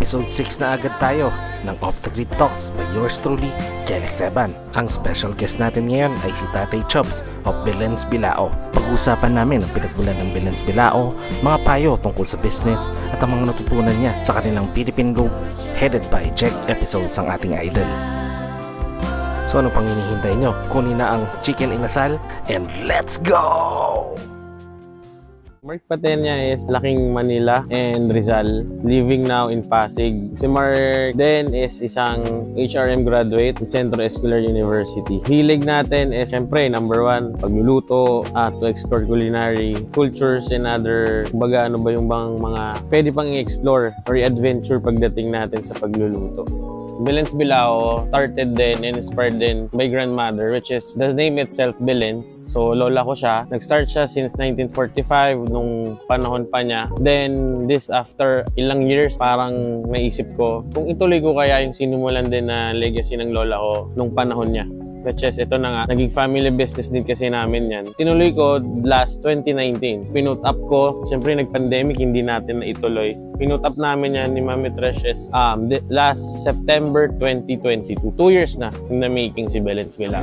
Episode 6 na agad tayo ng Off the Grid Talks by yours truly, Kelly Esteban. Ang special guest natin ngayon ay si Tatay Chubs of Billens Bilao. Pag-uusapan namin ang pinagmulan ng Billens Bilao, mga payo tungkol sa business at ang mga natutunan niya sa kanilang Philippine Group headed by Jack Episodes ang ating idol. So ano pang hinihintay nyo? Kunin na ang chicken inasal and let's go! Mark Patenya is laking Manila and Rizal, living now in Pasig. Si Mark din is isang HRM graduate ng Centro Escolar University. Hilig natin is syempre number 1, pagluluto at to explore culinary cultures and other, kumbaga ano ba yung bang mga pwede pang i-explore or i-adventure pagdating natin sa pagluluto. Billens Bilao started din and inspired din by grandmother, which is the name itself, Billens. So lola ko siya. Nag-start siya since 1945 nung panahon pa niya. Then this after ilang years, parang naisip ko kung ituloy ko kaya yung sinimulan din na legacy ng lola ko nung panahon niya. Which is, ito na nga, naging family business din kasi namin yan. Tinuloy ko last 2019. Pinut up ko, syempre nag-pandemic, hindi natin na ituloy. Pinut up namin yan ni Mami Tresh is last September 2022. 2 years na yung na-making si Billens Bilao.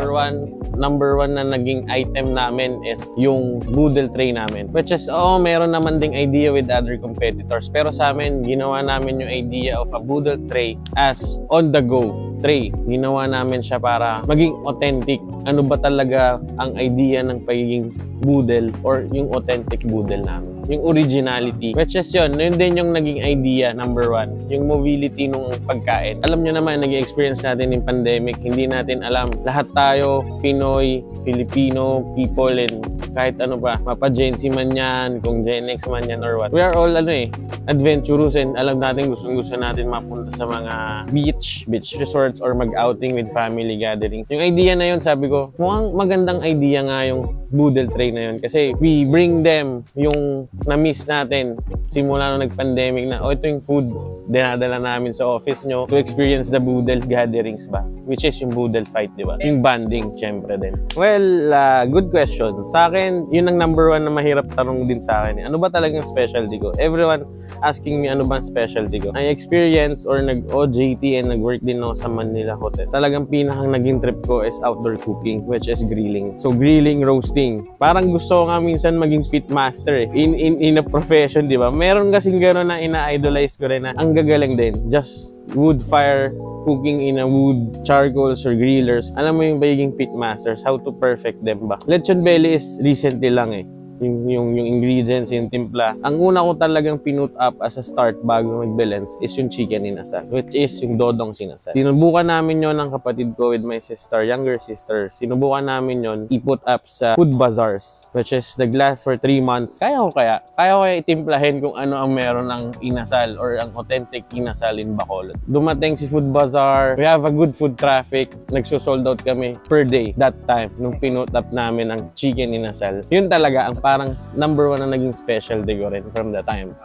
Number one na naging item namin is yung boodle tray namin. Which is, meron naman ding idea with other competitors. Pero sa amin, ginawa namin yung idea of a boodle tray as on-the-go tray. Ginawa namin siya para maging authentic. Ano ba talaga ang idea ng pagiging boodle or yung authentic boodle namin. Yung originality. Which is yun din yung naging idea, number 1. Yung mobility nung pagkain. Alam nyo naman, naging experience natin yung pandemic. Hindi natin alam. Lahat tayo, Pinoy, Filipino, people, and kahit ano pa, mapa-Gen Z man yan, kung Gen X man yan or what. We are all adventurous and alam natin gusto natin mapunta sa mga beach resorts or mag-outing with family gatherings. Yung idea na yun, sabi ko, mukhang magandang idea nga yung boodle tray na yun kasi we bring them yung na-miss natin simula nung nag-pandemic na, ito yung food dinadala namin sa office nyo to experience the boodle gatherings ba? Which is yung boodle fight, di ba? Yung banding, syempre din. Well, good question. Sa akin, yun ang number 1 na mahirap tanong din sa akin. Ano ba talagang specialty ko? Everyone asking me ano ba ang specialty ko. I experienced or nag-OJT and nag-work din ako sa Manila Hotel. Talagang pinakang naging trip ko is outdoor cooking, which is grilling. So, grilling, roasting. Parang gusto ko nga minsan maging pit master in a profession, di ba? Meron kasing gano'n na ina-idolize ko rin na ang gagaling din. Just wood fire, cooking in a wood, charcoals or grillers. Alam mo yung pagiging pit masters, how to perfect them ba? Lechon belly is recently lang yung ingredients, yung timpla. Ang una ko talagang pinut up as a start bago mag-Billens is yung chicken inasal, which is yung dodong sinasal. Sinubukan namin yon ng kapatid ko with my sister, younger sister. Sinubukan namin yon i-put up sa food bazaars, which is nag-last for 3 months. Kaya ko kaya itimplahin kung ano ang meron ng inasal or ang authentic inasal in Bacolod. Dumating si food bazaar, we have a good food traffic. Nagso-sold out kami per day that time nung pinut up namin ang chicken inasal. Yun talaga ang parang number 1 na naging specialty ko rin from the time.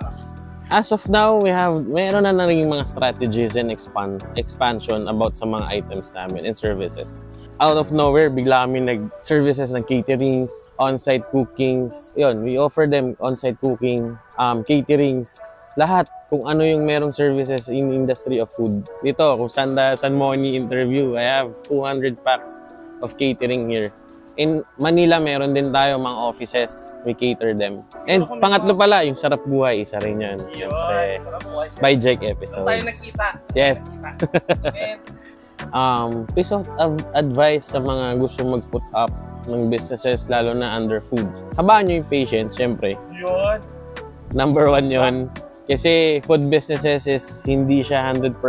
As of now, meron na naging mga strategies and expansion about sa mga items namin and services. Out of nowhere, bigla kami nag-services ng caterings, on-site cookings. Yun, we offer them on-site cooking, caterings, lahat. Kung ano yung merong services in industry of food. Dito, kung San Moni interview, I have 200 packs of catering here. In Manila, meron din tayo mga offices. We cater them. And pangatlo pala, yung Sarap Buhay. Isa rin yan. Siyempre, by Jack Episodes. Tayo nakita. Yes. Piece of advice sa mga gusto mag-put up ng businesses, lalo na under food. Habaan nyo yung patience, siyempre. Yun. Number 1 yun. Kasi food businesses is hindi siya 100%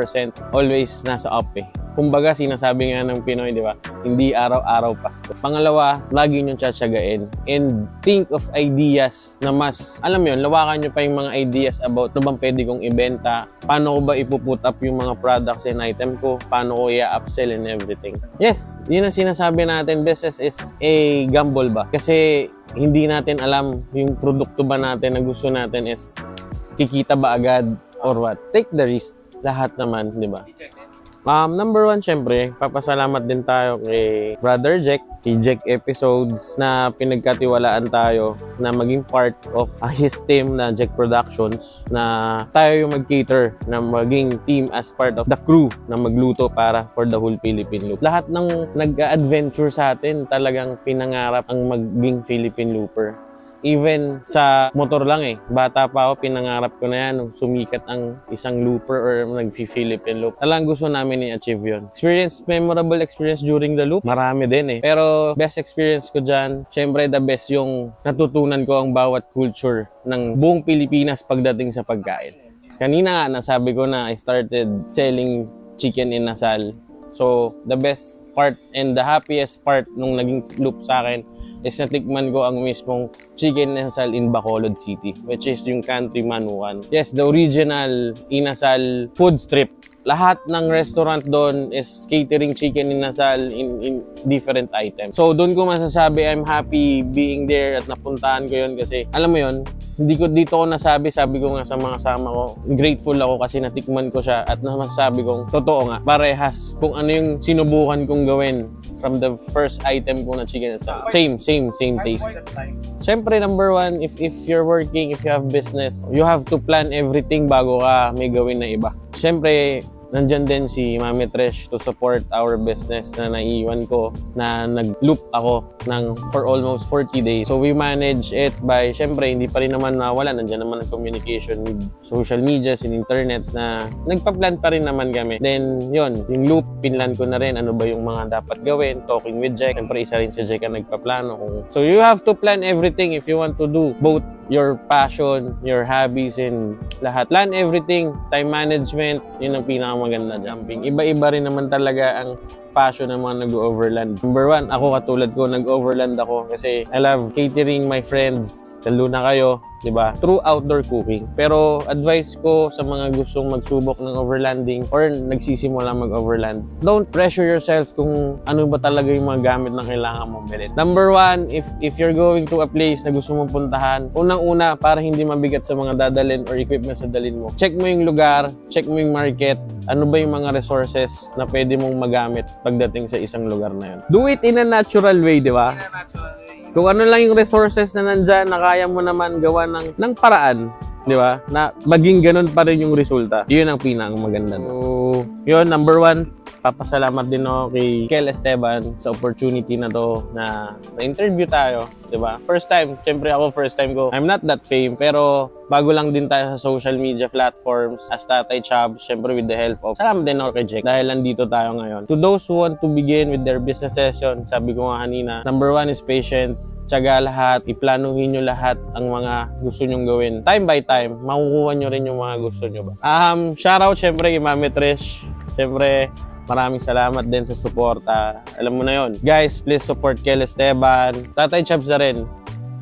always nasa up Kumbaga, sinasabi nga ng Pinoy, di ba? Hindi araw-araw Pasko. Pangalawa, lagi nyo tsatsagain. And think of ideas na mas, alam mo yun, lawakan nyo pa yung mga ideas about ano bang pwede kong ibenta, paano ko ba ipuput up yung mga products and item ko, paano ko i-upsell and everything. Yes, yun ang sinasabi natin, business is a gamble ba? Kasi hindi natin alam yung produkto ba natin na gusto natin is kikita ba agad or what. Take the risk. Lahat naman, di ba? Number one, syempre, papasalamat din tayo kay Brother Jack, kay Jack Episodes na pinagkatiwalaan tayo na maging part of his team na Jack Productions, na tayo yung mag-cater, na maging team as part of the crew na magluto para for the whole Philippine Loop. Lahat ng nag-adventure sa atin talagang pinangarap ang maging Philippine Looper. Even sa motor lang bata pa ako, pinangarap ko na yan nung sumikat ang isang looper or nag-Philippine Loop. Talagang gusto namin i-achieve yun. Memorable experience during the loop, marami din Pero best experience ko dyan, syempre the best yung natutunan ko ang bawat culture ng buong Pilipinas pagdating sa pagkain. Kanina nga, nasabi ko na I started selling chicken inasal. So, the best part and the happiest part nung naging loop sa akin is natikman ko ang mismong chicken inasal in Bacolod City, which is yung Country Manukan. Yes, the original inasal food strip. Lahat ng restaurant doon is catering chicken inasal in different items. So doon ko masasabi I'm happy being there at napuntahan ko yun kasi alam mo yun, dito ko nasabi, sabi ko nga sa mga sama ko, grateful ako kasi natikman ko siya at masasabi kong totoo nga, parehas kung ano yung sinubukan kong gawin from the first item ko na chicken inasal. Same taste. Siyempre, number one, if you're working, if you have business, you have to plan everything bago ka may gawin na iba. Siyempre, nandyan din si Mami Trish to support our business na naiiwan ko na nag-loop ako for almost 40 days. So we manage it by, syempre, hindi pa rin naman nawala. Nandyan naman ang communication with social medias and internets na nagpa-plan pa rin naman kami. Then, yun, yung loop, pinlan ko na rin ano ba yung mga dapat gawin, talking with Jack. Syempre, isa rin si Jack ang nagpaplano. So you have to plan everything if you want to do both your passion, your hobbies, and lahat. Plan everything. Time management, yun ang pinakamaganda jumping. Iba-iba rin naman talaga ang passion ng mga nag-overland. Number one, ako katulad ko, nag-overland ako kasi I love catering my friends. Lalo na kayo, di ba? Through outdoor cooking. Pero advice ko sa mga gustong magsubok ng overlanding or nagsisimula mag-overland, don't pressure yourself kung ano ba talaga yung mga gamit na kailangan mong bilhin. Number one, if you're going to a place na gusto mong puntahan, unang-una, para hindi mabigat sa mga dadalhin or equipment sa dalhin mo, check mo yung lugar, check mo yung market, ano ba yung mga resources na pwede mong magamit pagdating sa isang lugar na yun. Do it in a natural way, di ba? Kung ano lang yung resources na nandyan na kaya mo naman gawa ng paraan, di ba? Na maging ganun pa rin yung resulta. Yun ang pinaka-maganda. So, yun, number one, papasalamat din ako kay Kel Esteban sa opportunity na to na na-interview tayo, di ba? First time, syempre ako first time ko. I'm not that fame, pero bago lang din tayo sa social media platforms as Tatay Chab, syempre with the help of salamat din ako kay Jack dahil nandito tayo ngayon. To those who want to begin with their business session, sabi ko nga kanina, number one is patience. Tiyaga lahat, iplanuhin nyo lahat ang mga gusto nyong gawin. Time by time, makukuha nyo rin yung mga gusto nyo ba. Shoutout syempre kay Mami Trish. Syempre, maraming salamat din sa suporta. Alam mo na yon. Guys, please support Kel Esteban. Tatay Chabs na rin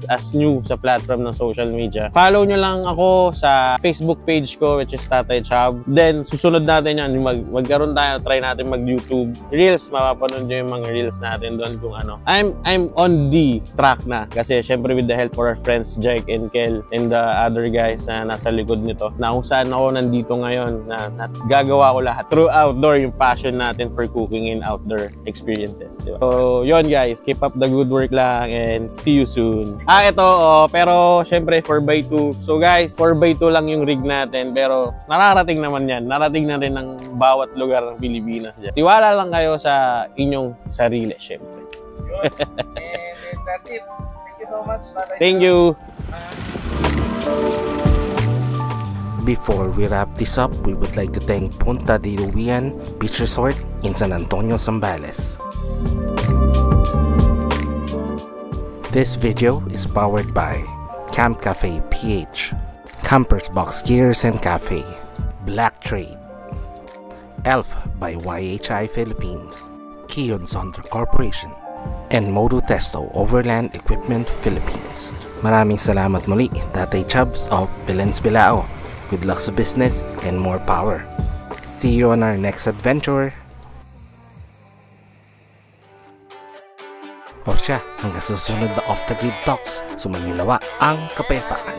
as new sa platform ng social media. Follow nyo lang ako sa Facebook page ko, which is Tatay Chab. Then, susunod natin yan. Magkaroon tayo, try natin mag-YouTube. Reels, mapapanood nyo yung mga reels natin doon kung ano. I'm on the track na. Kasi, syempre, with the help of our friends, Jake and Kel, and the other guys na nasa likod nito, na kung saan ako nandito ngayon, na gagawa ko lahat. Through outdoor, yung passion natin for cooking in outdoor experiences. Diba? So, yun guys. Keep up the good work lang and see you soon. Ito, pero syempre 4x2. So guys, 4x2 lang yung rig natin, pero nararating naman yan. Narating na rin ng bawat lugar ng Pilipinas dyan. Tiwala lang kayo sa inyong sarili, syempre. And that's it. Thank you so much. Thank you. Before we wrap this up, we would like to thank Punta de Ruian Beach Resort in San Antonio, Zambales. This video is powered by Camp Cafe PH, Campers Box Gears and Cafe, Black Trade, ELF by YHI Philippines, Kion Sondra Corporation, and Modu Testo Overland Equipment Philippines. Maraming salamat muli, Tatay Chubs of Bilens Bilao. Good luck sa business and more power. See you on our next adventure. O siya, hanggang sa susunod na Off the Grid Talks, sumayo nawa ang kapayapaan.